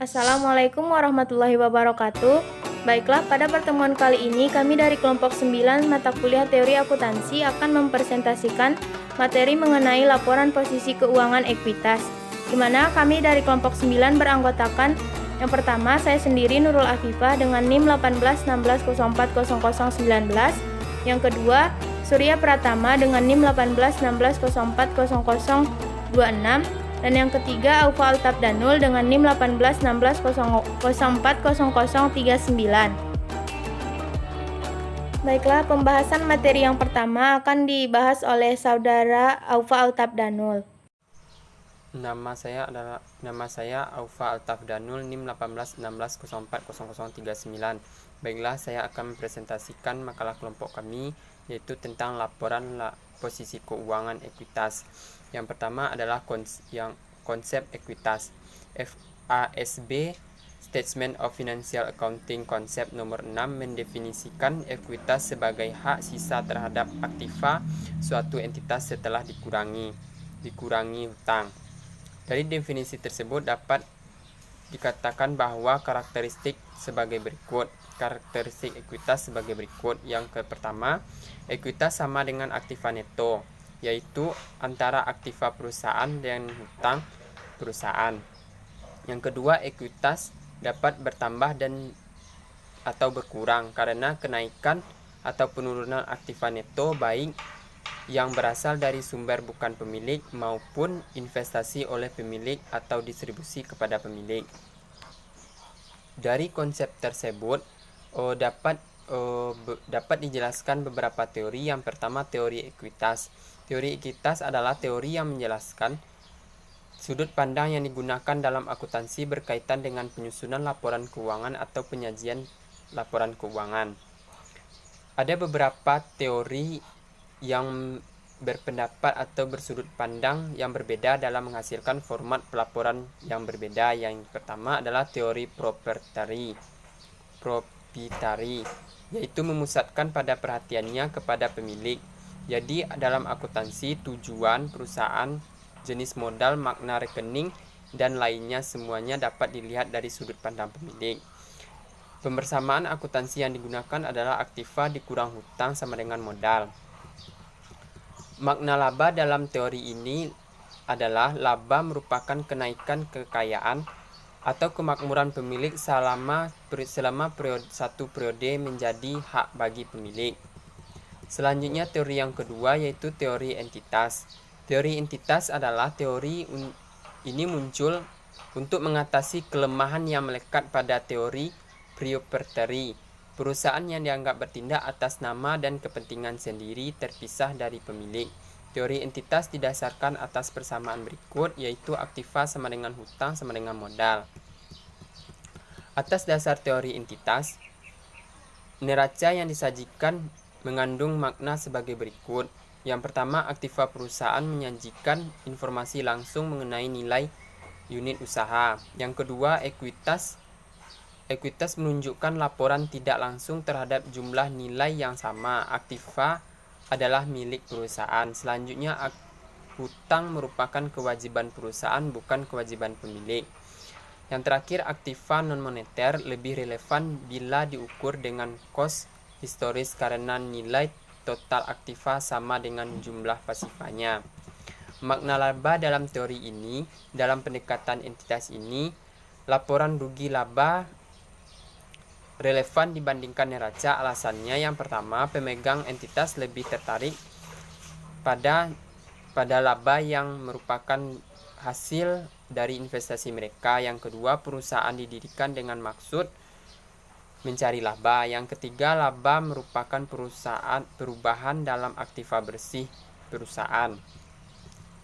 Assalamualaikum warahmatullahi wabarakatuh. Baiklah, pada pertemuan kali ini kami dari kelompok 9 mata kuliah teori akuntansi akan mempresentasikan materi mengenai laporan posisi keuangan ekuitas, di mana kami dari kelompok 9 beranggotakan yang pertama saya sendiri Nurul Afifah dengan NIM 1816040019, yang kedua Surya Pratama dengan NIM 1816040026, dan yang ketiga Aufa Altafdanul dengan NIM 1816040039. Baiklah, pembahasan materi yang pertama akan dibahas oleh saudara Aufa Altafdanul. Nama saya Aufa Altafdanul, NIM 1816040039. Baiklah, saya akan mempresentasikan makalah kelompok kami, yaitu tentang laporan posisi keuangan ekuitas. Yang pertama adalah konsep ekuitas. FASB Statement of Financial Accounting konsep nomor 6 mendefinisikan ekuitas sebagai hak sisa terhadap aktiva suatu entitas setelah dikurangi hutang. Dari definisi tersebut dapat dikatakan bahwa karakteristik ekuitas sebagai berikut. Yang pertama, ekuitas sama dengan aktiva neto, yaitu antara aktiva perusahaan dan hutang perusahaan. Yang kedua, ekuitas dapat bertambah atau berkurang karena kenaikan atau penurunan aktiva neto, baik yang berasal dari sumber bukan pemilik maupun investasi oleh pemilik atau distribusi kepada pemilik. Dari konsep tersebut dapat dijelaskan beberapa teori. Yang pertama, teori ekuitas. Teori ekuitas adalah teori yang menjelaskan sudut pandang yang digunakan dalam akuntansi berkaitan dengan penyusunan laporan keuangan atau penyajian laporan keuangan. Ada beberapa teori yang berpendapat atau bersudut pandang yang berbeda dalam menghasilkan format pelaporan yang berbeda. Yang pertama adalah teori proprietary, yaitu memusatkan pada perhatiannya kepada pemilik. Jadi dalam akuntansi, tujuan perusahaan, jenis modal, makna rekening, dan lainnya semuanya dapat dilihat dari sudut pandang pemilik. Pembersamaan akuntansi yang digunakan adalah aktiva dikurang hutang sama dengan modal. Makna laba dalam teori ini adalah laba merupakan kenaikan kekayaan atau kemakmuran pemilik selama satu periode menjadi hak bagi pemilik. Selanjutnya, teori yang kedua yaitu teori entitas. Teori entitas adalah teori ini muncul untuk mengatasi kelemahan yang melekat pada teori proprietary. Perusahaan yang dianggap bertindak atas nama dan kepentingan sendiri terpisah dari pemilik. Teori entitas didasarkan atas persamaan berikut, yaitu aktiva sama dengan hutang sama dengan modal. Atas dasar teori entitas, neraca yang disajikan mengandung makna sebagai berikut. Yang pertama, aktiva perusahaan menyajikan informasi langsung mengenai nilai unit usaha. Yang kedua, ekuitas menunjukkan laporan tidak langsung terhadap jumlah nilai yang sama. Aktiva adalah milik perusahaan. Selanjutnya, hutang merupakan kewajiban perusahaan, bukan kewajiban pemilik. Yang terakhir, aktiva non-moneter lebih relevan bila diukur dengan cost historis karena nilai total aktiva sama dengan jumlah pasifanya. Makna laba dalam teori ini, dalam pendekatan entitas ini, laporan rugi laba relevan dibandingkan neraca. Alasannya, yang pertama, pemegang entitas lebih tertarik pada laba yang merupakan hasil dari investasi mereka. Yang kedua, perusahaan didirikan dengan maksud mencari laba. Yang ketiga, laba merupakan perubahan dalam aktiva bersih perusahaan.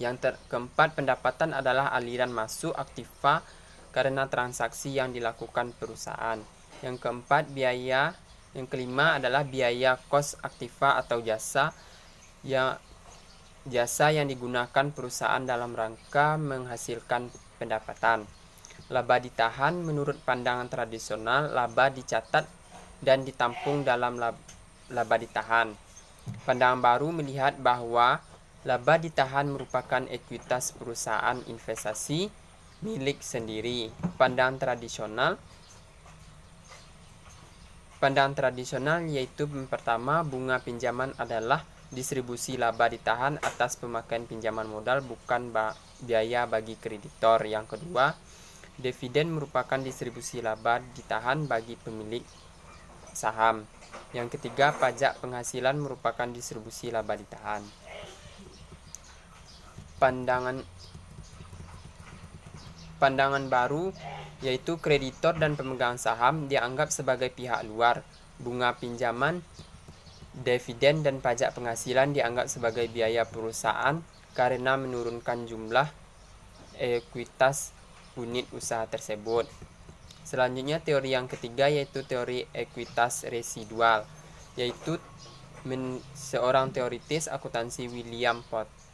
Yang keempat, pendapatan adalah aliran masuk aktiva karena transaksi yang dilakukan perusahaan. Yang keempat, biaya. Yang kelima adalah biaya kos aktiva atau jasa yang digunakan perusahaan dalam rangka menghasilkan pendapatan. Laba ditahan. Menurut pandangan tradisional, laba dicatat dan ditampung dalam laba ditahan. Pandangan baru melihat bahwa laba ditahan merupakan ekuitas perusahaan investasi milik sendiri. Pandangan tradisional yaitu pertama, bunga pinjaman adalah distribusi laba ditahan atas pemakaian pinjaman modal, bukan biaya bagi kreditor. Yang kedua, dividen merupakan distribusi laba ditahan bagi pemilik saham. Yang ketiga, pajak penghasilan merupakan distribusi laba ditahan. Pandangan baru yaitu kreditor dan pemegang saham dianggap sebagai pihak luar. Bunga pinjaman, dividen, dan pajak penghasilan dianggap sebagai biaya perusahaan karena menurunkan jumlah ekuitas unit usaha tersebut. Selanjutnya, teori yang ketiga yaitu teori ekuitas residual, yaitu seorang teoritis akuntansi William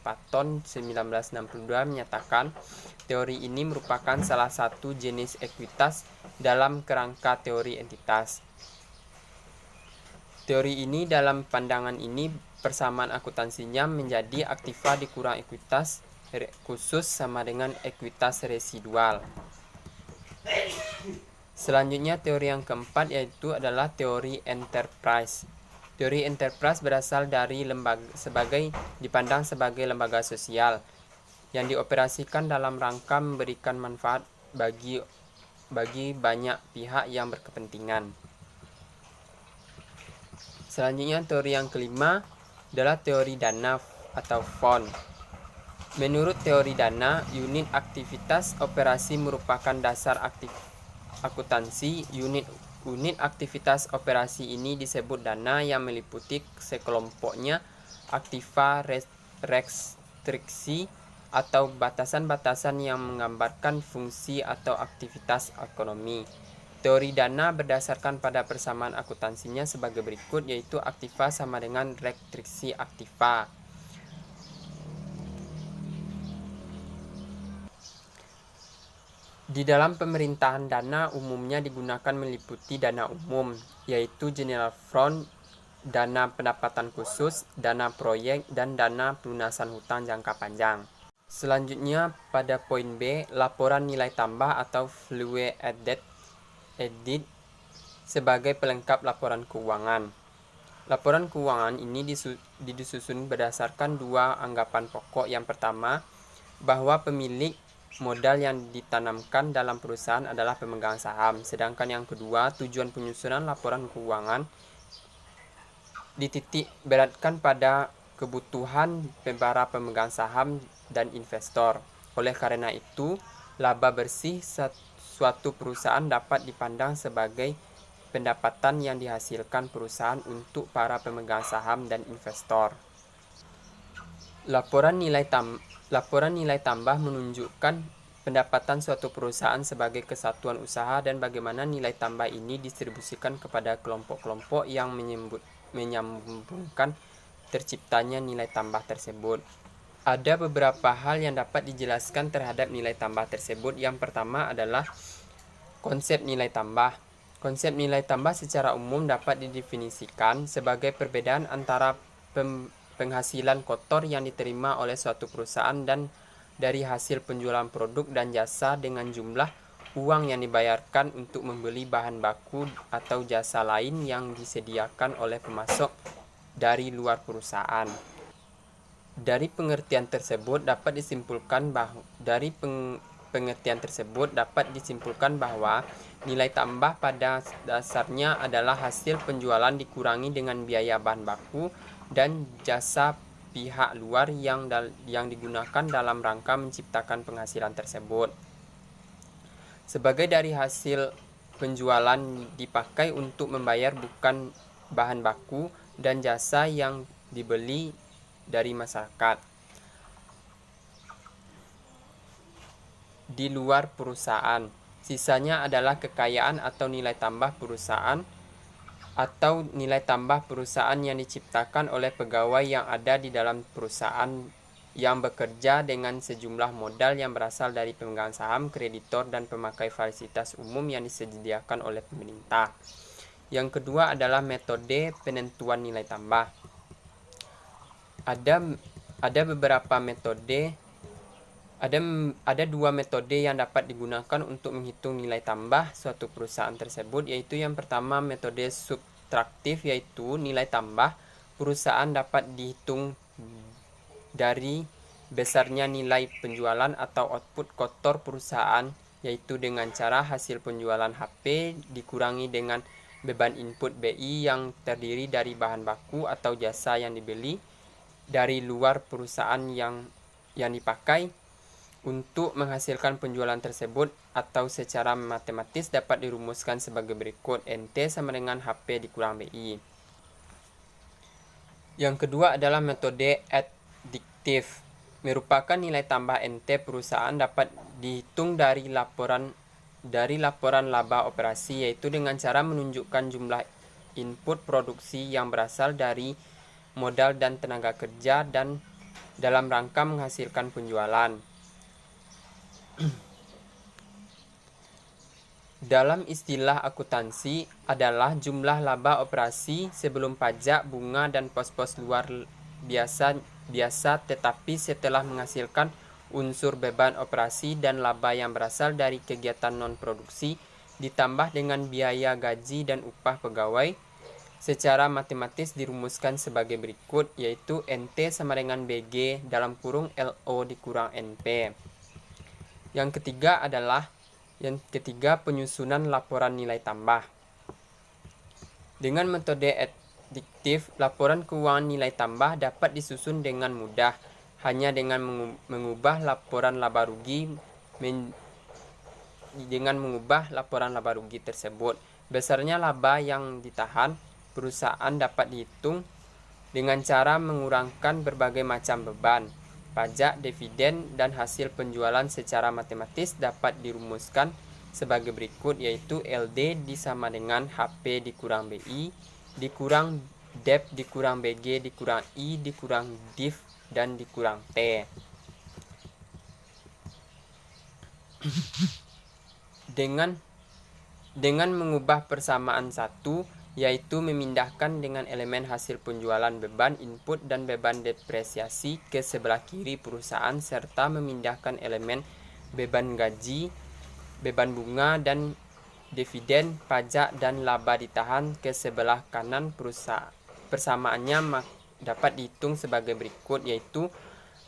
Patton 1962 menyatakan teori ini merupakan salah satu jenis ekuitas dalam kerangka teori entitas. Teori ini, dalam pandangan ini, persamaan akuntansinya menjadi aktiva dikurang ekuitas khusus sama dengan ekuitas residual. Selanjutnya, teori yang keempat yaitu adalah teori enterprise. Teori enterprise berasal dari dipandang sebagai lembaga sosial yang dioperasikan dalam rangka memberikan manfaat bagi banyak pihak yang berkepentingan. Selanjutnya, teori yang kelima adalah teori dana atau fund. Menurut teori dana, unit aktivitas operasi merupakan dasar akuntansi. Unit aktivitas operasi ini disebut dana, yang meliputi sekelompoknya aktiva, restriksi, atau batasan-batasan yang menggambarkan fungsi atau aktivitas ekonomi. Teori dana berdasarkan pada persamaan akuntansinya sebagai berikut, yaitu aktiva sama dengan restriksi aktiva. Di dalam pemerintahan, dana umumnya digunakan meliputi dana umum, yaitu general fund, dana pendapatan khusus, dana proyek, dan dana pelunasan hutang jangka panjang. Selanjutnya, pada poin B, laporan nilai tambah atau value added sebagai pelengkap laporan keuangan. Laporan keuangan ini disusun berdasarkan dua anggapan pokok. Yang pertama, bahwa pemilik modal yang ditanamkan dalam perusahaan adalah pemegang saham. Sedangkan yang kedua, tujuan penyusunan laporan keuangan dititik beratkan pada kebutuhan para pemegang saham dan investor. Oleh karena itu, laba bersih suatu perusahaan dapat dipandang sebagai pendapatan yang dihasilkan perusahaan untuk para pemegang saham dan investor. Laporan nilai tambah menunjukkan pendapatan suatu perusahaan sebagai kesatuan usaha dan bagaimana nilai tambah ini distribusikan kepada kelompok-kelompok yang menyambungkan terciptanya nilai tambah tersebut. Ada beberapa hal yang dapat dijelaskan terhadap nilai tambah tersebut. Yang pertama adalah konsep nilai tambah. Konsep nilai tambah secara umum dapat didefinisikan sebagai perbedaan antara penghasilan kotor yang diterima oleh suatu perusahaan dan dari hasil penjualan produk dan jasa dengan jumlah uang yang dibayarkan untuk membeli bahan baku atau jasa lain yang disediakan oleh pemasok dari luar perusahaan. Dari pengertian tersebut dapat disimpulkan bahwa nilai tambah pada dasarnya adalah hasil penjualan dikurangi dengan biaya bahan baku dan jasa pihak luar yang digunakan dalam rangka menciptakan penghasilan tersebut. Sebagai dari hasil penjualan dipakai untuk membayar bukan bahan baku dan jasa yang dibeli dari masyarakat di luar perusahaan. Sisanya adalah kekayaan atau nilai tambah perusahaan yang diciptakan oleh pegawai yang ada di dalam perusahaan yang bekerja dengan sejumlah modal yang berasal dari pemegang saham, kreditor, dan pemakai fasilitas umum yang disediakan oleh pemerintah. Yang kedua adalah metode penentuan nilai tambah. Ada beberapa metode Ada dua metode yang dapat digunakan untuk menghitung nilai tambah suatu perusahaan tersebut, yaitu yang pertama metode subtraktif, yaitu nilai tambah perusahaan dapat dihitung dari besarnya nilai penjualan atau output kotor perusahaan, yaitu dengan cara hasil penjualan HP dikurangi dengan beban input BI yang terdiri dari bahan baku atau jasa yang dibeli dari luar perusahaan yang dipakai untuk menghasilkan penjualan tersebut, atau secara matematis dapat dirumuskan sebagai berikut: NT sama dengan HP dikurang BI. Yang kedua adalah metode adiktif. Merupakan nilai tambah NT perusahaan dapat dihitung dari laporan laba operasi, yaitu dengan cara menunjukkan jumlah input produksi yang berasal dari modal dan tenaga kerja dan dalam rangka menghasilkan penjualan. Dalam istilah akuntansi adalah jumlah laba operasi sebelum pajak, bunga, dan pos-pos luar biasa tetapi setelah menghasilkan unsur beban operasi dan laba yang berasal dari kegiatan non-produksi ditambah dengan biaya gaji dan upah pegawai. Secara matematis dirumuskan sebagai berikut, yaitu NT sama dengan BG dalam kurung LO dikurang NP. Yang ketiga penyusunan laporan nilai tambah. Dengan metode adiktif, laporan keuangan nilai tambah dapat disusun dengan mudah hanya dengan mengubah laporan laba rugi tersebut. Besarnya laba yang ditahan perusahaan dapat dihitung dengan cara mengurangkan berbagai macam beban. Pajak, dividen, dan hasil penjualan secara matematis dapat dirumuskan sebagai berikut, yaitu LD disama dengan HP dikurang BI dikurang DEP dikurang BG dikurang I dikurang DIF dan dikurang T. Dengan mengubah persamaan satu, yaitu memindahkan dengan elemen hasil penjualan beban input dan beban depresiasi ke sebelah kiri perusahaan, serta memindahkan elemen beban gaji, beban bunga, dan dividen, pajak, dan laba ditahan ke sebelah kanan perusahaan. Persamaannya dapat dihitung sebagai berikut, yaitu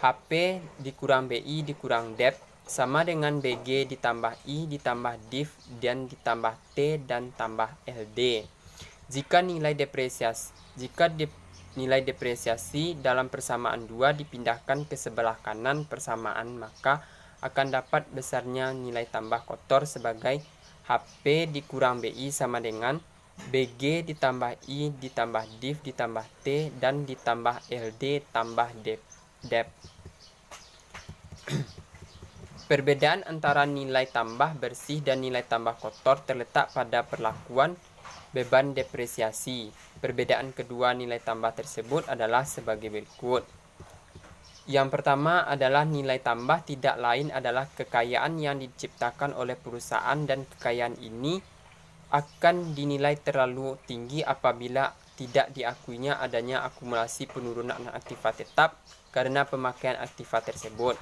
HP dikurang BI dikurang DEP sama dengan BG ditambah I ditambah DIF dan ditambah T dan tambah LD. Jika nilai depresiasi dalam persamaan 2 dipindahkan ke sebelah kanan persamaan, maka akan dapat besarnya nilai tambah kotor sebagai HP dikurang BI sama dengan BG ditambah I ditambah DIF ditambah T dan ditambah LD tambah DEP. Perbedaan antara nilai tambah bersih dan nilai tambah kotor terletak pada perlakuan beban depresiasi. Perbedaan kedua nilai tambah tersebut adalah sebagai berikut. Yang pertama adalah nilai tambah tidak lain adalah kekayaan yang diciptakan oleh perusahaan, dan kekayaan ini akan dinilai terlalu tinggi apabila tidak diakuinya adanya akumulasi penurunan aktiva tetap karena pemakaian aktiva tersebut.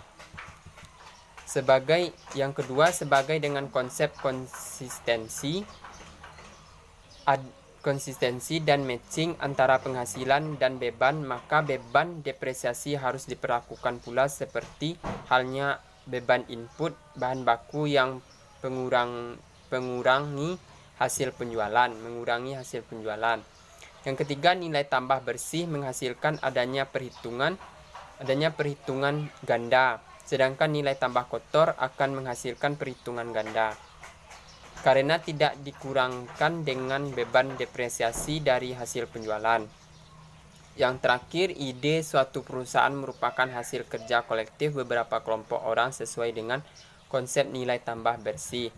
Yang kedua, sebagai dengan konsep konsistensi dan matching antara penghasilan dan beban, maka beban depresiasi harus diperlakukan pula seperti halnya beban input bahan baku yang mengurangi hasil penjualan. Yang ketiga, nilai tambah bersih menghasilkan adanya perhitungan ganda, sedangkan nilai tambah kotor akan menghasilkan perhitungan ganda karena tidak dikurangkan dengan beban depresiasi dari hasil penjualan. Yang terakhir, ide suatu perusahaan merupakan hasil kerja kolektif beberapa kelompok orang sesuai dengan konsep nilai tambah bersih.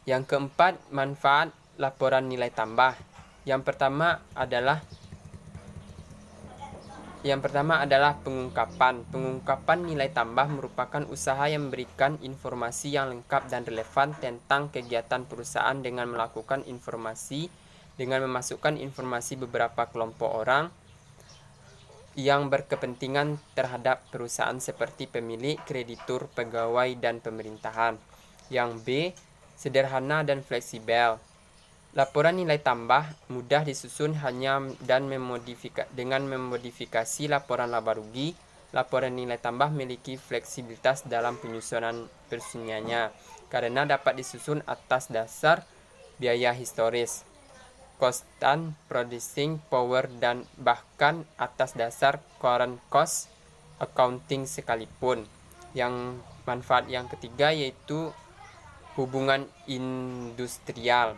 Yang keempat, manfaat laporan nilai tambah. Yang pertama adalah pengungkapan. Pengungkapan nilai tambah merupakan usaha yang memberikan informasi yang lengkap dan relevan tentang kegiatan perusahaan dengan memasukkan informasi beberapa kelompok orang yang berkepentingan terhadap perusahaan seperti pemilik, kreditur, pegawai, dan pemerintahan. Yang B, sederhana dan fleksibel. Laporan nilai tambah mudah disusun dengan memodifikasi laporan laba rugi. Laporan nilai tambah memiliki fleksibilitas dalam penyusunannya karena dapat disusun atas dasar biaya historis, constant producing power, dan bahkan atas dasar current cost accounting sekalipun. Yang manfaat yang ketiga yaitu hubungan industrial.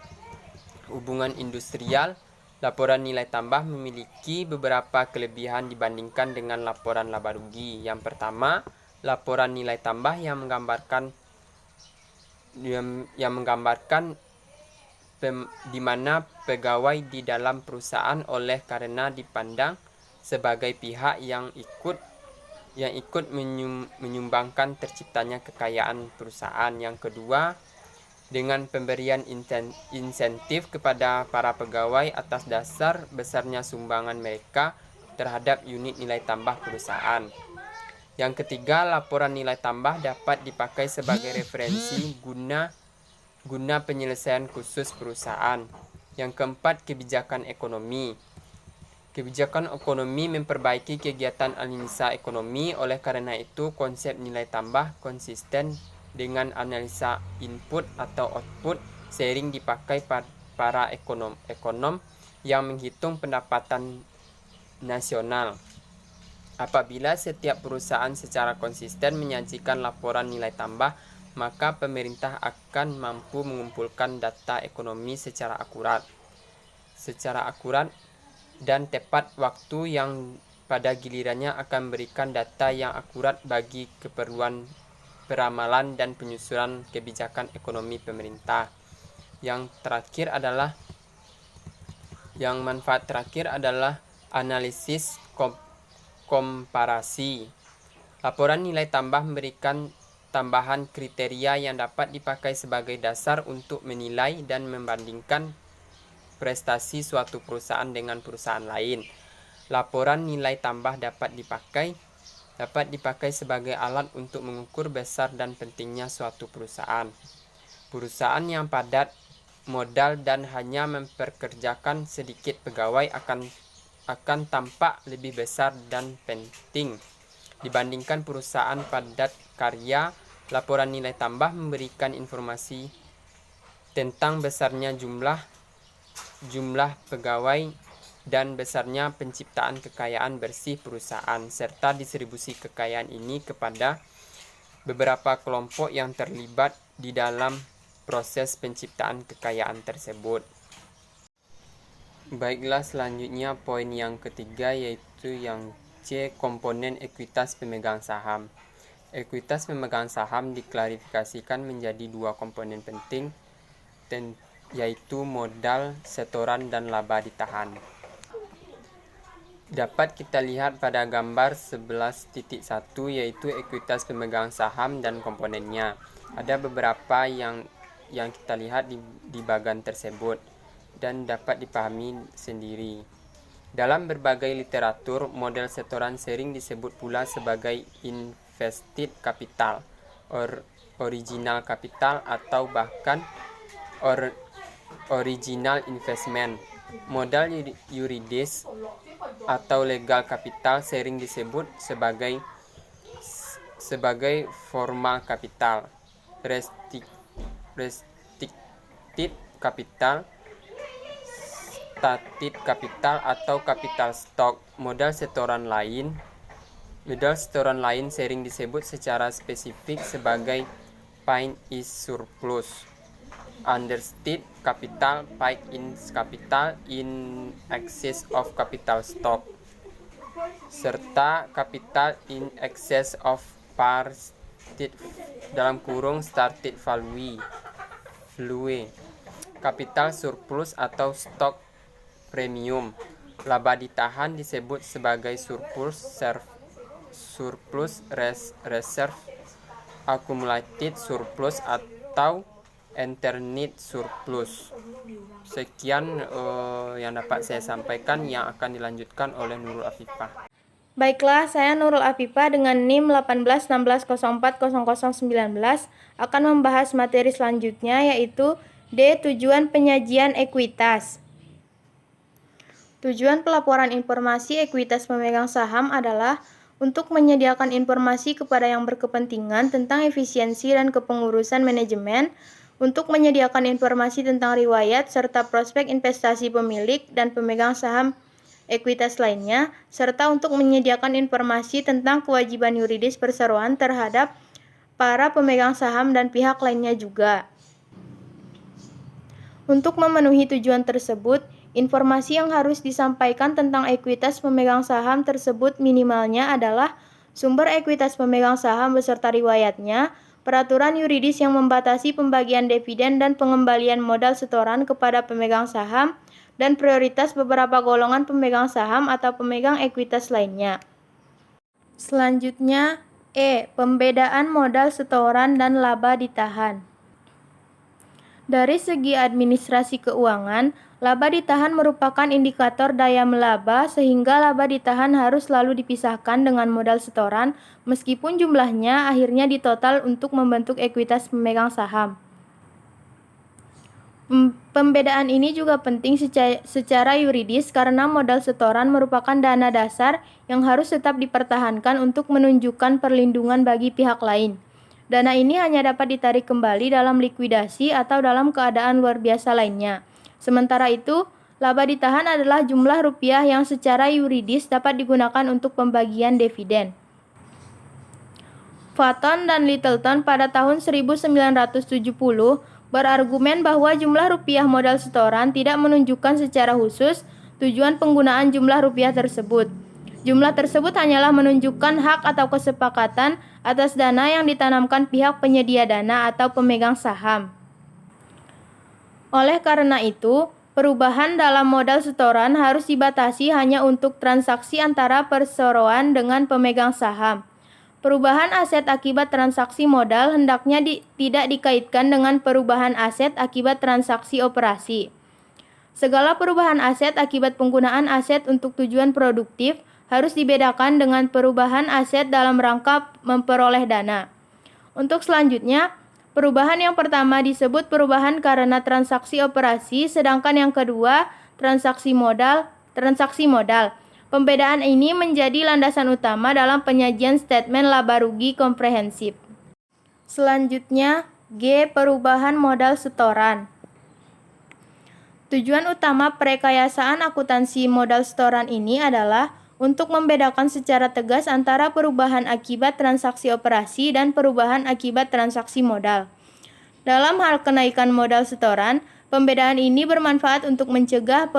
Laporan nilai tambah memiliki beberapa kelebihan dibandingkan dengan laporan laba rugi. Yang pertama, laporan nilai tambah yang menggambarkan di mana pegawai di dalam perusahaan oleh karena dipandang sebagai pihak yang ikut menyumbangkan terciptanya kekayaan perusahaan. Yang kedua, dengan pemberian insentif kepada para pegawai atas dasar besarnya sumbangan mereka terhadap unit nilai tambah perusahaan. Yang ketiga, laporan nilai tambah dapat dipakai sebagai referensi guna penyelesaian khusus perusahaan. Yang keempat, kebijakan ekonomi. Kebijakan ekonomi memperbaiki kegiatan analisa ekonomi, oleh karena itu konsep nilai tambah konsisten dengan analisa input atau output sering dipakai para ekonom yang menghitung pendapatan nasional. Apabila setiap perusahaan secara konsisten menyajikan laporan nilai tambah, maka pemerintah akan mampu mengumpulkan data ekonomi secara akurat dan tepat waktu, yang pada gilirannya akan memberikan data yang akurat bagi keperluan peramalan dan penyusunan kebijakan ekonomi pemerintah. Yang manfaat terakhir adalah analisis komparasi. Laporan nilai tambah memberikan tambahan kriteria yang dapat dipakai sebagai dasar untuk menilai dan membandingkan prestasi suatu perusahaan dengan perusahaan lain. Laporan nilai tambah dapat dipakai sebagai alat untuk mengukur besar dan pentingnya suatu perusahaan. Perusahaan yang padat modal dan hanya memperkerjakan sedikit pegawai akan tampak lebih besar dan penting dibandingkan perusahaan padat karya. Laporan nilai tambah memberikan informasi tentang besarnya jumlah pegawai dan besarnya penciptaan kekayaan bersih perusahaan, serta distribusi kekayaan ini kepada beberapa kelompok yang terlibat di dalam proses penciptaan kekayaan tersebut. Baiklah, selanjutnya poin yang ketiga yaitu yang C, komponen ekuitas pemegang saham. Ekuitas pemegang saham diklarifikasikan menjadi dua komponen penting, yaitu modal setoran dan laba ditahan. Dapat kita lihat pada gambar 11.1 yaitu ekuitas pemegang saham dan komponennya. Ada beberapa yang kita lihat di bagian tersebut dan dapat dipahami sendiri. Dalam berbagai literatur, modal setoran sering disebut pula sebagai invested capital, original capital, atau bahkan original investment. Modal yuridis atau legal capital sering disebut sebagai formal capital, restricted capital, static capital, atau capital stock. Modal setoran lain sering disebut secara spesifik sebagai paid in surplus, understated capital, paid in capital, in excess of capital stock, serta capital in excess of par started value, capital surplus atau stock premium. Laba ditahan disebut sebagai surplus reserve, accumulated surplus, atau internal surplus. Sekian yang dapat saya sampaikan, yang akan dilanjutkan oleh Nurul Afifah. Baiklah, saya Nurul Afifah dengan NIM 1816040019 akan membahas materi selanjutnya, yaitu D. Tujuan penyajian ekuitas. Tujuan pelaporan informasi ekuitas pemegang saham adalah untuk menyediakan informasi kepada yang berkepentingan tentang efisiensi dan kepengurusan manajemen, untuk menyediakan informasi tentang riwayat serta prospek investasi pemilik dan pemegang saham ekuitas lainnya, serta untuk menyediakan informasi tentang kewajiban yuridis perseroan terhadap para pemegang saham dan pihak lainnya juga. Untuk memenuhi tujuan tersebut, informasi yang harus disampaikan tentang ekuitas pemegang saham tersebut minimalnya adalah sumber ekuitas pemegang saham beserta riwayatnya, peraturan yuridis yang membatasi pembagian dividen dan pengembalian modal setoran kepada pemegang saham, dan prioritas beberapa golongan pemegang saham atau pemegang ekuitas lainnya. Selanjutnya, E. Pembedaan modal setoran dan laba ditahan. Dari segi administrasi keuangan, laba ditahan merupakan indikator daya melaba sehingga laba ditahan harus selalu dipisahkan dengan modal setoran meskipun jumlahnya akhirnya ditotal untuk membentuk ekuitas pemegang saham. Pembedaan ini juga penting secara yuridis karena modal setoran merupakan dana dasar yang harus tetap dipertahankan untuk menunjukkan perlindungan bagi pihak lain. Dana ini hanya dapat ditarik kembali dalam likuidasi atau dalam keadaan luar biasa lainnya. Sementara itu, laba ditahan adalah jumlah rupiah yang secara yuridis dapat digunakan untuk pembagian dividen. Fatton dan Littleton pada tahun 1970 berargumen bahwa jumlah rupiah modal setoran tidak menunjukkan secara khusus tujuan penggunaan jumlah rupiah tersebut. Jumlah tersebut hanyalah menunjukkan hak atau kesepakatan atas dana yang ditanamkan pihak penyedia dana atau pemegang saham. Oleh karena itu, perubahan dalam modal setoran harus dibatasi hanya untuk transaksi antara perseroan dengan pemegang saham. Perubahan aset akibat transaksi modal hendaknya tidak dikaitkan dengan perubahan aset akibat transaksi operasi. Segala perubahan aset akibat penggunaan aset untuk tujuan produktif harus dibedakan dengan perubahan aset dalam rangka memperoleh dana. Untuk selanjutnya, perubahan yang pertama disebut perubahan karena transaksi operasi, sedangkan yang kedua transaksi modal. Pembedaan ini menjadi landasan utama dalam penyajian statement laba rugi komprehensif. Selanjutnya, G. Perubahan modal setoran. Tujuan utama perekayasaan akuntansi modal setoran ini adalah untuk membedakan secara tegas antara perubahan akibat transaksi operasi dan perubahan akibat transaksi modal. Dalam hal kenaikan modal setoran, pembedaan ini bermanfaat untuk mencegah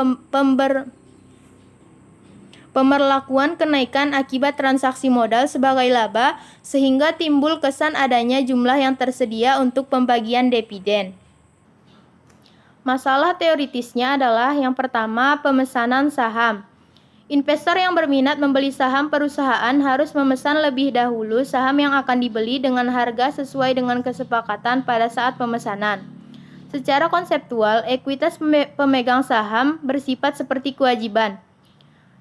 pemberlakuan kenaikan akibat transaksi modal sebagai laba sehingga timbul kesan adanya jumlah yang tersedia untuk pembagian dividen. Masalah teoritisnya adalah yang pertama, pemesanan saham. Investor yang berminat membeli saham perusahaan harus memesan lebih dahulu saham yang akan dibeli dengan harga sesuai dengan kesepakatan pada saat pemesanan. Secara konseptual, ekuitas pemegang saham bersifat seperti kewajiban.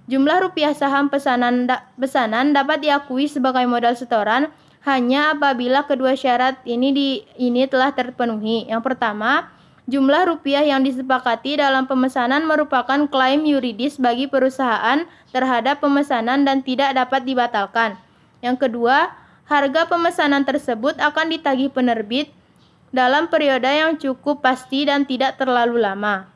Jumlah rupiah saham pesanan dapat diakui sebagai modal setoran hanya apabila kedua syarat ini telah terpenuhi. Yang pertama, jumlah rupiah yang disepakati dalam pemesanan merupakan klaim yuridis bagi perusahaan terhadap pemesanan dan tidak dapat dibatalkan. Yang kedua, harga pemesanan tersebut akan ditagih penerbit dalam periode yang cukup pasti dan tidak terlalu lama.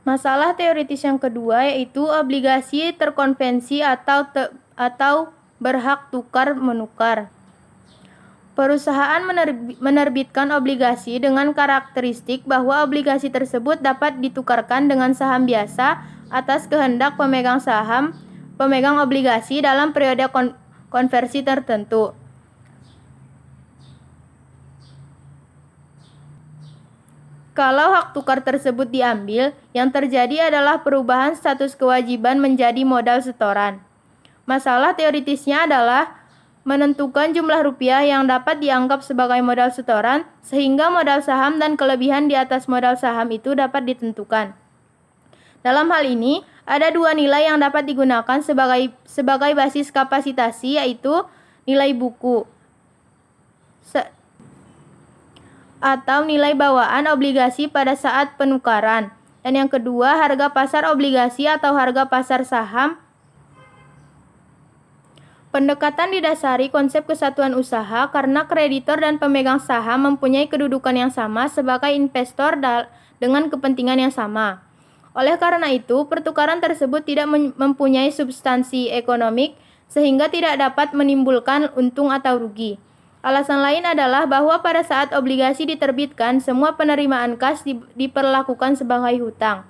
Masalah teoritis yang kedua yaitu obligasi terkonvensi atau berhak tukar menukar. Perusahaan menerbitkan obligasi dengan karakteristik bahwa obligasi tersebut dapat ditukarkan dengan saham biasa atas kehendak pemegang obligasi dalam periode konversi tertentu. Kalau hak tukar tersebut diambil, yang terjadi adalah perubahan status kewajiban menjadi modal setoran. Masalah teoritisnya adalah menentukan jumlah rupiah yang dapat dianggap sebagai modal setoran, sehingga modal saham dan kelebihan di atas modal saham itu dapat ditentukan. Dalam hal ini, ada dua nilai yang dapat digunakan sebagai basis kapasitasi, yaitu nilai buku atau nilai bawaan obligasi pada saat penukaran. Dan yang kedua, harga pasar obligasi atau harga pasar saham. Pendekatan didasari konsep kesatuan usaha karena kreditor dan pemegang saham mempunyai kedudukan yang sama sebagai investor dengan kepentingan yang sama. Oleh karena itu, pertukaran tersebut tidak mempunyai substansi ekonomik sehingga tidak dapat menimbulkan untung atau rugi. Alasan lain adalah bahwa pada saat obligasi diterbitkan, semua penerimaan kas diperlakukan sebagai hutang.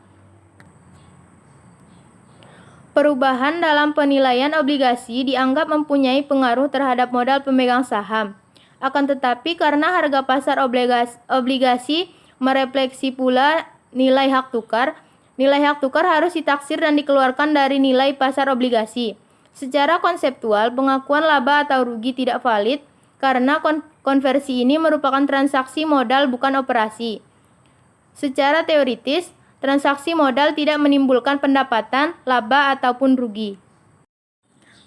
Perubahan dalam penilaian obligasi dianggap mempunyai pengaruh terhadap modal pemegang saham. Akan tetapi karena harga pasar obligasi merefleksi pula nilai hak tukar harus ditaksir dan dikeluarkan dari nilai pasar obligasi. Secara konseptual, pengakuan laba atau rugi tidak valid karena konversi ini merupakan transaksi modal bukan operasi. Secara teoritis, transaksi modal tidak menimbulkan pendapatan, laba, ataupun rugi.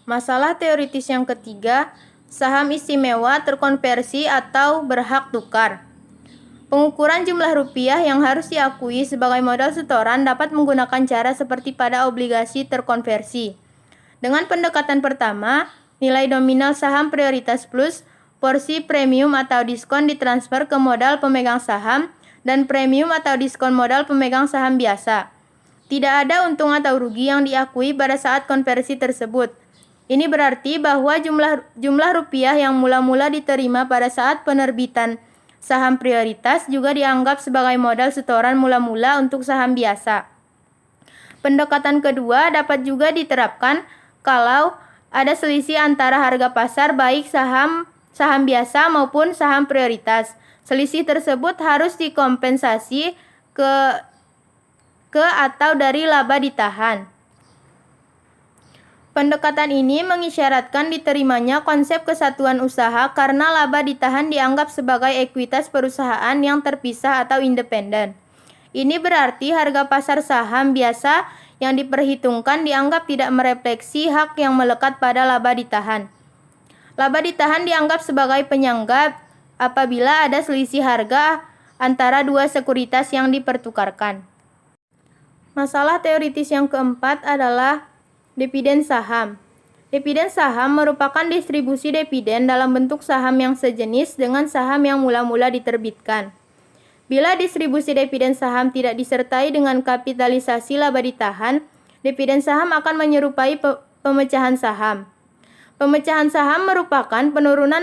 Masalah teoritis yang ketiga, saham istimewa terkonversi atau berhak tukar. Pengukuran jumlah rupiah yang harus diakui sebagai modal setoran dapat menggunakan cara seperti pada obligasi terkonversi. Dengan pendekatan pertama, nilai nominal saham prioritas plus, porsi premium atau diskon ditransfer ke modal pemegang saham, dan premium atau diskon modal pemegang saham biasa. Tidak ada untung atau rugi yang diakui pada saat konversi tersebut. Ini berarti bahwa jumlah rupiah yang mula-mula diterima pada saat penerbitan saham prioritas juga dianggap sebagai modal setoran mula-mula untuk saham biasa. Pendekatan kedua dapat juga diterapkan kalau ada selisih antara harga pasar baik saham biasa maupun saham prioritas. Selisih tersebut harus dikompensasi ke atau dari laba ditahan. Pendekatan ini mengisyaratkan diterimanya konsep kesatuan usaha karena laba ditahan dianggap sebagai ekuitas perusahaan yang terpisah atau independen. Ini berarti harga pasar saham biasa yang diperhitungkan dianggap tidak merefleksi hak yang melekat pada laba ditahan. Laba ditahan dianggap sebagai penyangga apabila ada selisih harga antara dua sekuritas yang dipertukarkan. Masalah teoritis yang keempat adalah dividen saham. Dividen saham merupakan distribusi dividen dalam bentuk saham yang sejenis dengan saham yang mula-mula diterbitkan. Bila distribusi dividen saham tidak disertai dengan kapitalisasi laba ditahan, dividen saham akan menyerupai pemecahan saham. Pemecahan saham merupakan penurunan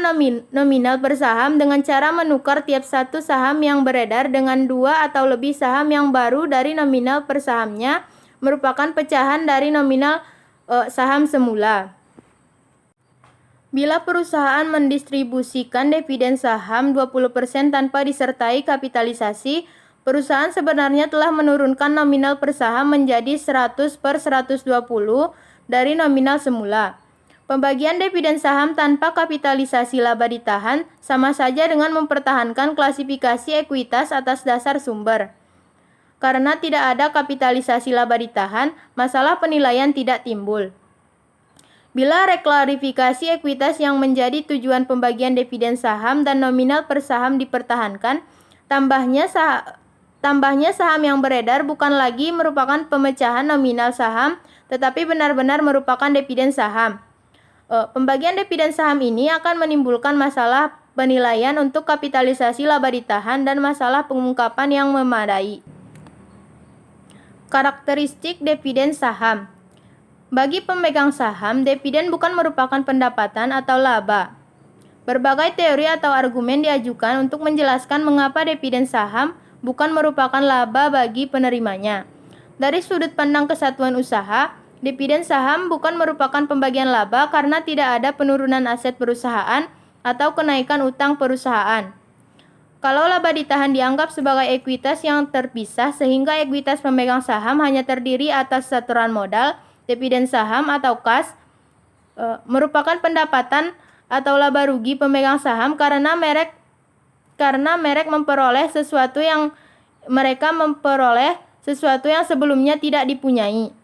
nominal per saham dengan cara menukar tiap satu saham yang beredar dengan dua atau lebih saham yang baru dari nominal per sahamnya merupakan pecahan dari nominal saham semula. Bila perusahaan mendistribusikan dividen saham 20% tanpa disertai kapitalisasi, perusahaan sebenarnya telah menurunkan nominal per saham menjadi 100/120 dari nominal semula. Pembagian dividen saham tanpa kapitalisasi laba ditahan sama saja dengan mempertahankan klasifikasi ekuitas atas dasar sumber. Karena tidak ada kapitalisasi laba ditahan, masalah penilaian tidak timbul. Bila reklarifikasi ekuitas yang menjadi tujuan pembagian dividen saham dan nominal per saham dipertahankan, tambahnya saham yang beredar bukan lagi merupakan pemecahan nominal saham, tetapi benar-benar merupakan dividen saham. Pembagian dividen saham ini akan menimbulkan masalah penilaian untuk kapitalisasi laba ditahan dan masalah pengungkapan yang memadai. Karakteristik dividen saham. Bagi pemegang saham, dividen bukan merupakan pendapatan atau laba. Berbagai teori atau argumen diajukan untuk menjelaskan mengapa dividen saham bukan merupakan laba bagi penerimanya. Dari sudut pandang kesatuan usaha, dividen saham bukan merupakan pembagian laba karena tidak ada penurunan aset perusahaan atau kenaikan utang perusahaan. Kalau laba ditahan dianggap sebagai ekuitas yang terpisah sehingga ekuitas pemegang saham hanya terdiri atas setoran modal, dividen saham atau kas merupakan pendapatan atau laba rugi pemegang saham karena mereka memperoleh sesuatu sesuatu yang sebelumnya tidak dipunyai.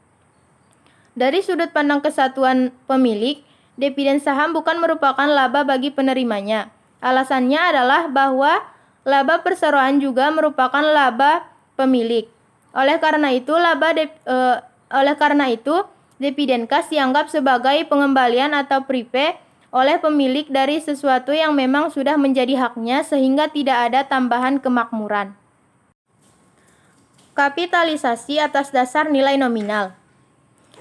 Dari sudut pandang kesatuan pemilik, dividen saham bukan merupakan laba bagi penerimanya. Alasannya adalah bahwa laba perseroan juga merupakan laba pemilik. Oleh karena itu, dividen kas dianggap sebagai pengembalian atau prepay oleh pemilik dari sesuatu yang memang sudah menjadi haknya sehingga tidak ada tambahan kemakmuran. Kapitalisasi atas dasar nilai nominal.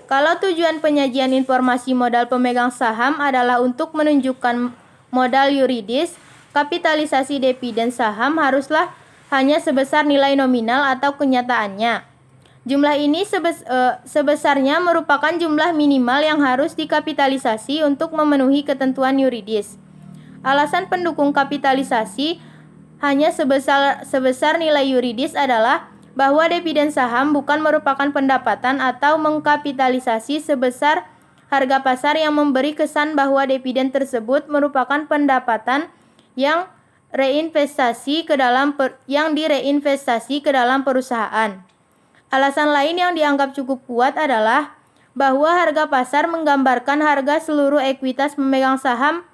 Kalau tujuan penyajian informasi modal pemegang saham adalah untuk menunjukkan modal yuridis, kapitalisasi dividen saham haruslah hanya sebesar nilai nominal atau kenyataannya. Jumlah ini sebesarnya merupakan jumlah minimal yang harus dikapitalisasi untuk memenuhi ketentuan yuridis. Alasan pendukung kapitalisasi hanya sebesar nilai yuridis adalah bahwa dividen saham bukan merupakan pendapatan atau mengkapitalisasi sebesar harga pasar yang memberi kesan bahwa dividen tersebut merupakan pendapatan yang direinvestasi ke dalam perusahaan. Alasan lain yang dianggap cukup kuat adalah bahwa harga pasar menggambarkan harga seluruh ekuitas pemegang saham.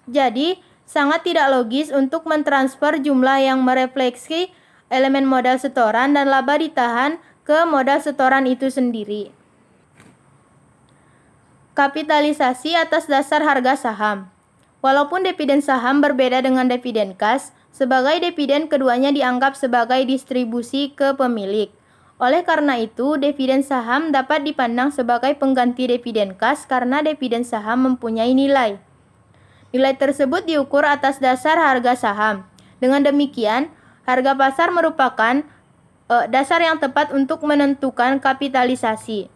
Jadi, sangat tidak logis untuk mentransfer jumlah yang merefleksi elemen modal setoran dan laba ditahan ke modal setoran itu sendiri. Kapitalisasi atas dasar harga saham. Walaupun dividen saham berbeda dengan dividen kas, sebagai dividen keduanya dianggap sebagai distribusi ke pemilik. Oleh karena itu, dividen saham dapat dipandang sebagai pengganti dividen kas karena dividen saham mempunyai nilai. Nilai tersebut diukur atas dasar harga saham. Dengan demikian, harga pasar merupakan dasar yang tepat untuk menentukan kapitalisasi.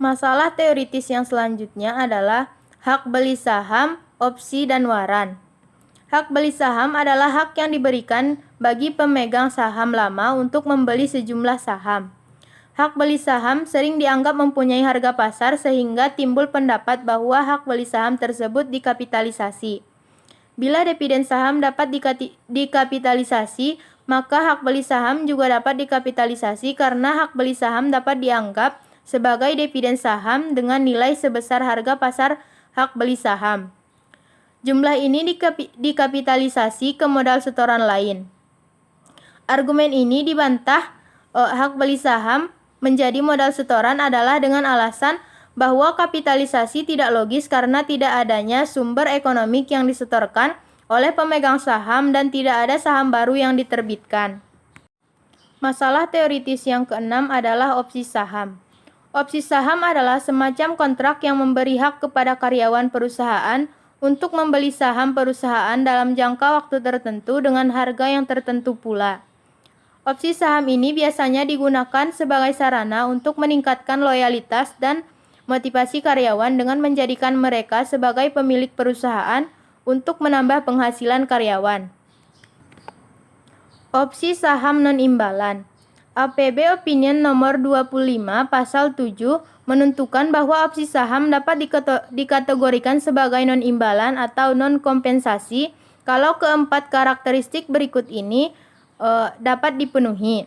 Masalah teoritis yang selanjutnya adalah hak beli saham, opsi, dan waran. Hak beli saham adalah hak yang diberikan bagi pemegang saham lama untuk membeli sejumlah saham. Hak beli saham sering dianggap mempunyai harga pasar sehingga timbul pendapat bahwa hak beli saham tersebut dikapitalisasi. Bila dividen saham dapat dikapitalisasi, maka hak beli saham juga dapat dikapitalisasi karena hak beli saham dapat dianggap sebagai dividen saham dengan nilai sebesar harga pasar hak beli saham. Jumlah ini dikapitalisasi ke modal setoran lain. Argumen ini dibantah hak beli saham menjadi modal setoran adalah dengan alasan bahwa kapitalisasi tidak logis karena tidak adanya sumber ekonomik yang disetorkan oleh pemegang saham dan tidak ada saham baru yang diterbitkan. Masalah teoritis yang keenam adalah opsi saham. Opsi saham adalah semacam kontrak yang memberi hak kepada karyawan perusahaan untuk membeli saham perusahaan dalam jangka waktu tertentu dengan harga yang tertentu pula. Opsi saham ini biasanya digunakan sebagai sarana untuk meningkatkan loyalitas dan motivasi karyawan dengan menjadikan mereka sebagai pemilik perusahaan untuk menambah penghasilan karyawan. Opsi saham non-imbalan. APB Opinion nomor 25 pasal 7 menentukan bahwa opsi saham dapat dikategorikan sebagai non-imbalan atau non-kompensasi kalau keempat karakteristik berikut ini dapat dipenuhi.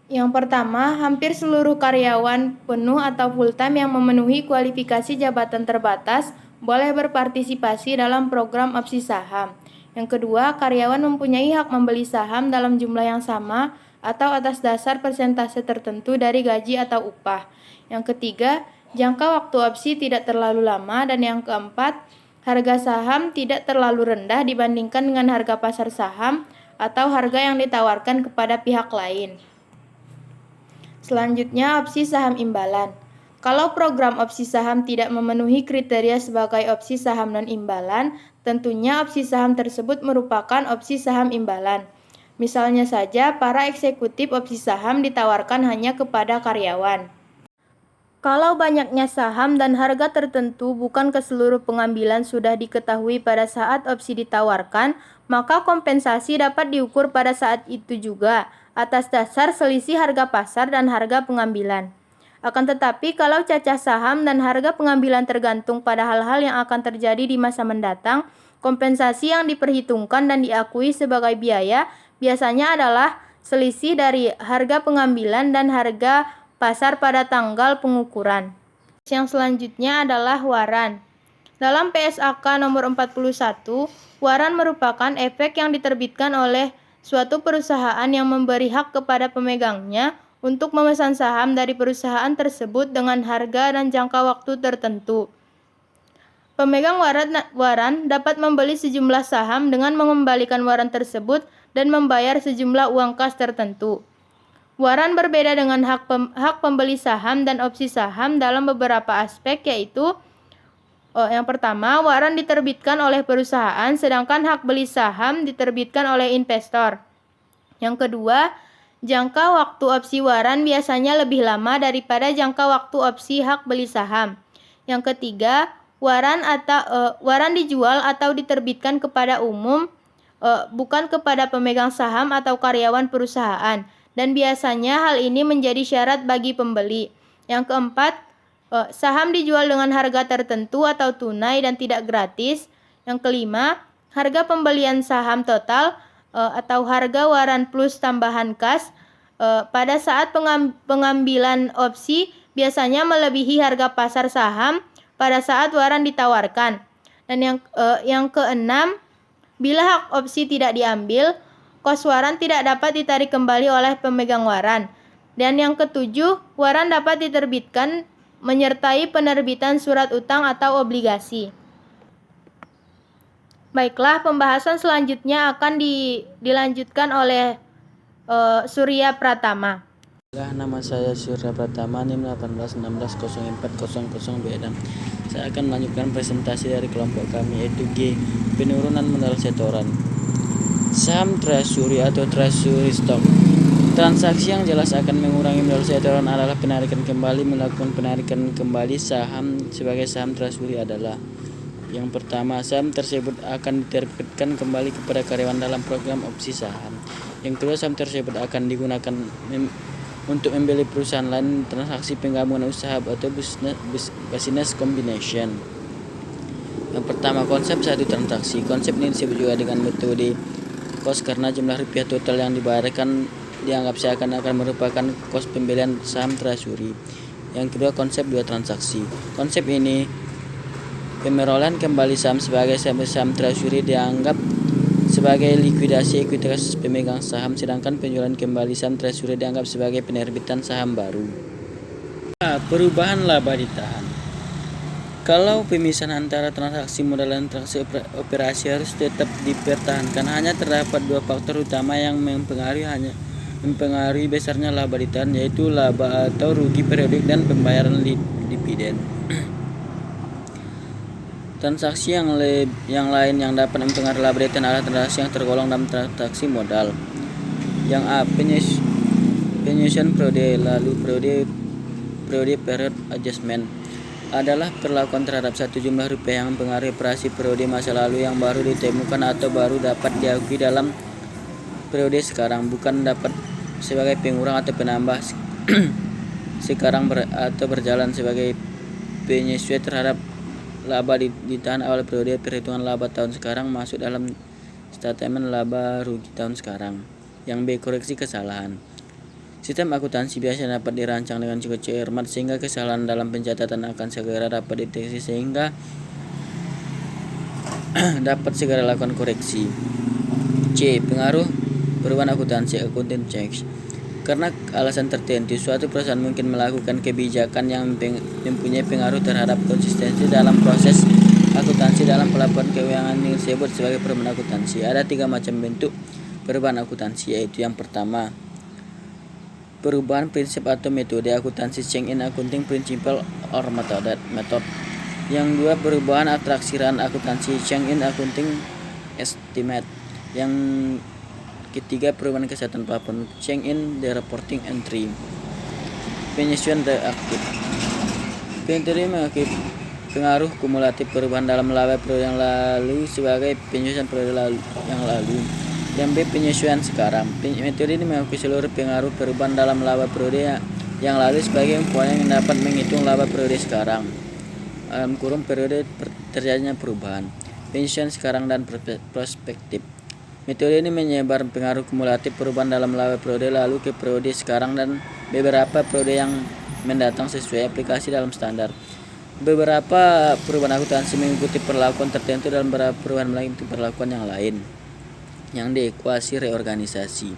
Yang pertama, hampir seluruh karyawan penuh atau full-time yang memenuhi kualifikasi jabatan terbatas boleh berpartisipasi dalam program opsi saham. Yang kedua, karyawan mempunyai hak membeli saham dalam jumlah yang sama atau atas dasar persentase tertentu dari gaji atau upah. Yang ketiga, jangka waktu opsi tidak terlalu lama. Dan yang keempat, harga saham tidak terlalu rendah dibandingkan dengan harga pasar saham atau harga yang ditawarkan kepada pihak lain. Selanjutnya, opsi saham imbalan. Kalau program opsi saham tidak memenuhi kriteria sebagai opsi saham non-imbalan, tentunya opsi saham tersebut merupakan opsi saham imbalan. Misalnya saja, para eksekutif opsi saham ditawarkan hanya kepada karyawan. Kalau banyaknya saham dan harga tertentu bukan ke seluruh pengambilan sudah diketahui pada saat opsi ditawarkan, maka kompensasi dapat diukur pada saat itu juga atas dasar selisih harga pasar dan harga pengambilan. Akan tetapi, kalau cacah saham dan harga pengambilan tergantung pada hal-hal yang akan terjadi di masa mendatang, kompensasi yang diperhitungkan dan diakui sebagai biaya biasanya adalah selisih dari harga pengambilan dan harga pasar pada tanggal pengukuran. Yang selanjutnya adalah waran. Dalam PSAK nomor 41, waran merupakan efek yang diterbitkan oleh suatu perusahaan yang memberi hak kepada pemegangnya untuk memesan saham dari perusahaan tersebut dengan harga dan jangka waktu tertentu. Pemegang waran dapat membeli sejumlah saham dengan mengembalikan waran tersebut dan membayar sejumlah uang kas tertentu. Waran berbeda dengan hak pembeli saham dan opsi saham dalam beberapa aspek, yaitu yang pertama, waran diterbitkan oleh perusahaan sedangkan hak beli saham diterbitkan oleh investor. Yang kedua, jangka waktu opsi waran biasanya lebih lama daripada jangka waktu opsi hak beli saham. Yang ketiga, waran dijual atau diterbitkan kepada umum, bukan kepada pemegang saham atau karyawan perusahaan, dan biasanya hal ini menjadi syarat bagi pembeli. Yang keempat, saham dijual dengan harga tertentu atau tunai dan tidak gratis. Yang kelima, harga pembelian saham total atau harga waran plus tambahan kas pada saat pengambilan opsi biasanya melebihi harga pasar saham pada saat waran ditawarkan. Dan yang keenam, bila hak opsi tidak diambil, kos waran tidak dapat ditarik kembali oleh pemegang waran. Dan yang ketujuh, waran dapat diterbitkan menyertai penerbitan surat utang atau obligasi. Baiklah, pembahasan selanjutnya akan dilanjutkan oleh Surya Pratama. Nama saya Surya Pratama, NIM 18160400B6. Saya akan melanjutkan presentasi dari kelompok kami, yaitu G, penurunan modal setoran. Saham treasury atau treasury stock. Transaksi yang jelas akan mengurangi modal setoran adalah penarikan kembali. Melakukan penarikan kembali saham sebagai saham treasury adalah: yang pertama, saham tersebut akan diterbitkan kembali kepada karyawan dalam program opsi saham. Yang kedua, saham tersebut akan digunakan untuk membeli perusahaan lain, transaksi penggabungan usaha atau business combination. Yang pertama, konsep satu transaksi. Konsep ini disebut juga dengan metode cost karena jumlah rupiah total yang dibayarkan dianggap seakan-akan merupakan kos pembelian saham treasury. Yang kedua, konsep dua transaksi. Konsep ini, pemerolehan kembali saham sebagai saham treasury dianggap sebagai likuidasi ekuitas pemegang saham, sedangkan penjualan kembali saham treasury dianggap sebagai penerbitan saham baru. Perubahan laba ditahan. Kalau pemisahan antara transaksi modal dan transaksi operasi harus tetap dipertahankan, hanya terdapat dua faktor utama yang mempengaruhi besarnya laba ditahan, yaitu laba atau rugi periodik dan pembayaran dividen. Transaksi yang lain yang dapat mempengaruhi laba ditahan adalah transaksi yang tergolong dalam transaksi modal. Yang A, penyusunan periode lalu. Periode period adjustment adalah perlakuan terhadap satu jumlah rupiah yang mempengaruhi operasi periode masa lalu yang baru ditemukan atau baru dapat diakui dalam periode sekarang, bukan dapat sebagai pengurang atau penambah sekarang atau berjalan sebagai penyesuaian terhadap laba ditahan awal periode. Perhitungan laba tahun sekarang masuk dalam statement laba rugi tahun sekarang. Yang B, koreksi kesalahan. Sistem akuntansi biasanya dapat dirancang dengan cukup cermat sehingga kesalahan dalam pencatatan akan segera dapat dideteksi sehingga dapat segera lakukan koreksi. C, pengaruh perubahan akuntansi, accounting change. Karena alasan tertentu, suatu perusahaan mungkin melakukan kebijakan yang mempunyai pengaruh terhadap konsistensi dalam proses akuntansi dalam pelaporan keuangan yang disebut sebagai perubahan akuntansi. Ada 3 macam bentuk perubahan akuntansi, yaitu yang pertama, perubahan prinsip atau metode akuntansi, change in accounting principle or method. Yang dua, perubahan atraksiran akuntansi, change in accounting estimate. Yang ketiga, perubahan kesehatan plafon, change in the reporting entry. Penyesuaian reaktif. Penyesuaian mengakibat pengaruh kumulatif perubahan dalam laba periode yang lalu sebagai penyesuaian periode yang lalu. Yang B, penyesuaian sekarang. Metode ini mengakui seluruh pengaruh perubahan dalam laba periode yang lalu sebagai poin yang dapat menghitung laba periode sekarang. Dalam kurung periode terjadinya perubahan. Penyesuaian sekarang dan prospektif. Metode ini menyebar pengaruh kumulatif perubahan dalam laba periode lalu ke periode sekarang dan beberapa periode yang mendatang sesuai aplikasi dalam standar. Beberapa perubahan akuntansi mengikuti perlakuan tertentu dan beberapa perubahan mengikuti perlakuan yang lain. Yang di ekuasi reorganisasi.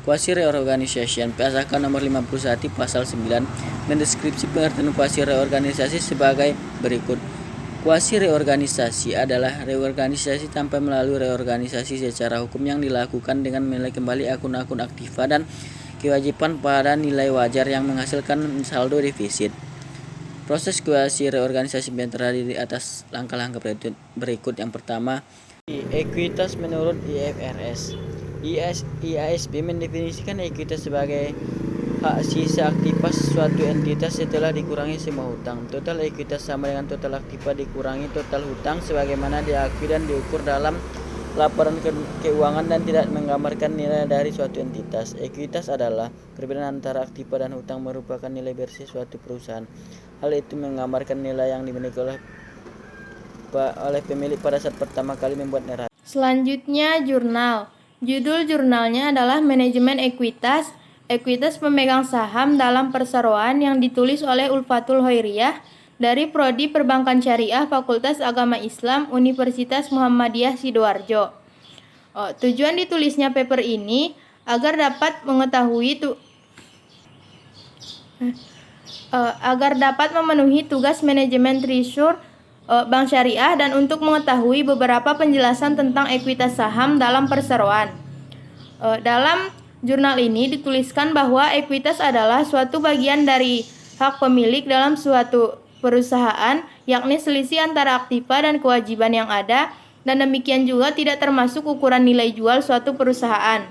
Ekuasi reorganisation PSAK nomor 51 pasal 9 mendeskripsi pengertian ekuasi reorganisasi sebagai berikut. Ekuasi reorganisasi adalah reorganisasi tanpa melalui reorganisasi secara hukum yang dilakukan dengan menilai kembali akun-akun aktiva dan kewajiban pada nilai wajar yang menghasilkan saldo defisit. Proses ekuasi reorganisasi terdiri atas langkah-langkah berikut. Yang pertama, ekuitas menurut IFRS. IASB mendefinisikan ekuitas sebagai hak sisa aktiva suatu entitas setelah dikurangi semua hutang. Total ekuitas sama dengan total aktiva dikurangi total hutang sebagaimana diakui dan diukur dalam laporan keuangan dan tidak menggambarkan nilai dari suatu entitas. Ekuitas adalah perbedaan antara aktiva dan hutang merupakan nilai bersih suatu perusahaan. Hal itu menggambarkan nilai yang dimiliki oleh pemilik pada saat pertama kali membuat neraca. Selanjutnya, jurnal. Judul jurnalnya adalah Manajemen Ekuitas, Ekuitas Pemegang Saham dalam Perseroan yang ditulis oleh Ulfatul Hoiriyah dari Prodi Perbankan Syariah Fakultas Agama Islam Universitas Muhammadiyah Sidoarjo. Tujuan ditulisnya paper ini agar dapat memenuhi tugas manajemen treasure Bank Syariah dan untuk mengetahui beberapa penjelasan tentang ekuitas saham dalam perseroan. Dalam jurnal ini dituliskan bahwa ekuitas adalah suatu bagian dari hak pemilik dalam suatu perusahaan, yakni selisih antara aktiva dan kewajiban yang ada, dan demikian juga tidak termasuk ukuran nilai jual suatu perusahaan.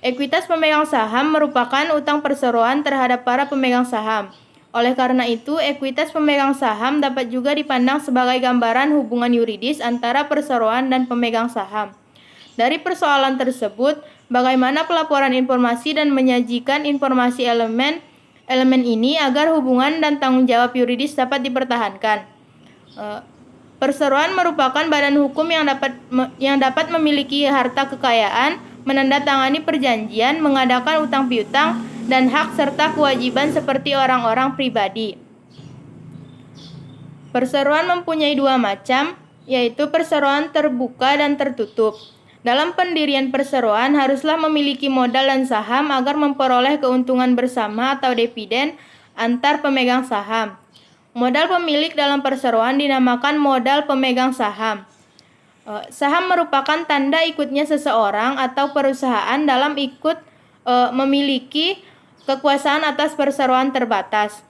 Ekuitas pemegang saham merupakan utang perseroan terhadap para pemegang saham. Oleh karena itu, ekuitas pemegang saham dapat juga dipandang sebagai gambaran hubungan yuridis antara perseroan dan pemegang saham. Dari persoalan tersebut, bagaimana pelaporan informasi dan menyajikan informasi elemen ini agar hubungan dan tanggung jawab yuridis dapat dipertahankan. Perseroan merupakan badan hukum yang dapat memiliki harta kekayaan, menandatangani perjanjian, mengadakan utang piutang, dan hak serta kewajiban seperti orang-orang pribadi. Perseroan mempunyai dua macam, yaitu perseroan terbuka dan tertutup. Dalam pendirian perseroan haruslah memiliki modal dan saham agar memperoleh keuntungan bersama atau dividen antar pemegang saham. Modal pemilik dalam perseroan dinamakan modal pemegang saham. Saham merupakan tanda ikutnya seseorang atau perusahaan dalam ikut memiliki kekuasaan atas perseroan terbatas.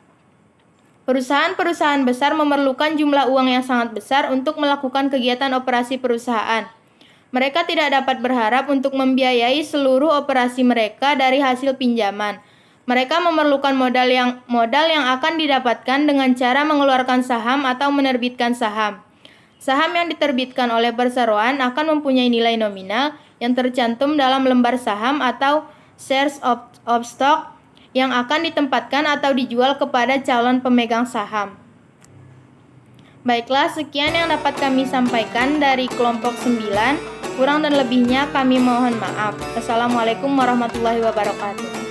Perusahaan-perusahaan besar memerlukan jumlah uang yang sangat besar untuk melakukan kegiatan operasi perusahaan. Mereka tidak dapat berharap untuk membiayai seluruh operasi mereka dari hasil pinjaman. Mereka memerlukan modal yang akan didapatkan dengan cara mengeluarkan saham atau menerbitkan saham. Saham yang diterbitkan oleh perseroan akan mempunyai nilai nominal yang tercantum dalam lembar saham atau shares of stock yang akan ditempatkan atau dijual kepada calon pemegang saham. Baiklah, sekian yang dapat kami sampaikan dari kelompok 9. Kurang dan lebihnya kami mohon maaf. Assalamualaikum warahmatullahi wabarakatuh.